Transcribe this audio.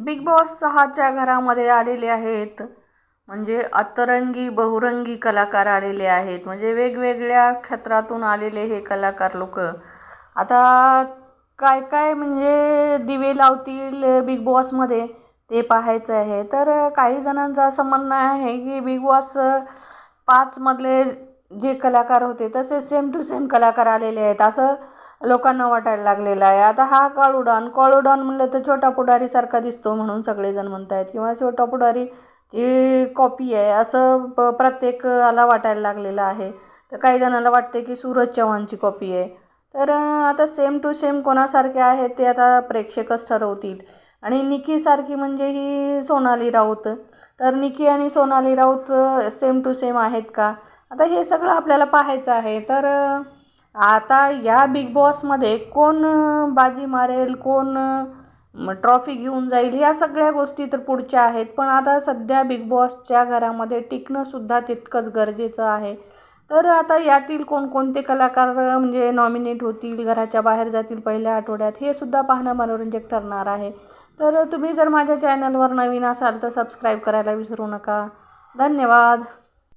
Big boss 6च्या घरामध्ये आलेले आहेत. म्हणजे अतरंगी बहुरंगी कलाकार आलेले आहेत. म्हणजे वेगवेगळ्या क्षेत्रातून आलेले हे कलाकार लोक आता काय काय म्हणजे दिवे लावतील बिग बॉसमध्ये ते पाहायचं आहे. तर काही जणांचं असं म्हणणं आहे की बिग बॉस 5मधले जे कलाकार होते तसे सेम टू सेम कलाकार आलेले आहेत असं लोकांना वाटायला लागलेलं आहे. आता हा काळू डॉन म्हणलं तर छोटा पुढारीसारखा दिसतो म्हणून सगळेजण म्हणत आहेत, किंवा छोटा पुढारी ची कॉपी आहे असं प्रत्येकाला वाटायला लागलेलं आहे. तर काही जणांना वाटते की सूरज चव्हाणची कॉपी आहे. तर आता सेम टू सेम कोणासारखे आहेत ते आता प्रेक्षकच ठरवतील. आणि निकीसारखी म्हणजे ही सोनाली राऊत. तर निकी आणि Sonali Raut same to same आहेत का, आता हे सगळं आपल्याला पाहायचं आहे. तर आता या बिग बॉसमध्ये कोण बाजी मारेल, कोण ट्रॉफी घेऊन जाईल, ह्या सगळ्या गोष्टी तर पुढच्या आहेत. पण आता सध्या बिग बॉसच्या घरामध्ये टिकणंसुद्धा तितकंच गरजेचं आहे. तर आता यातील कोणकोणते कलाकार म्हणजे नॉमिनेट होतील, घराच्या बाहेर जातील पहिल्या आठवड्यात, हे सुद्धा पाहणं मनोरंजक ठरणार आहे. तर तुम्ही जर माझ्या चॅनलवर नवीन असाल तर सबस्क्राईब करायला विसरू नका. धन्यवाद.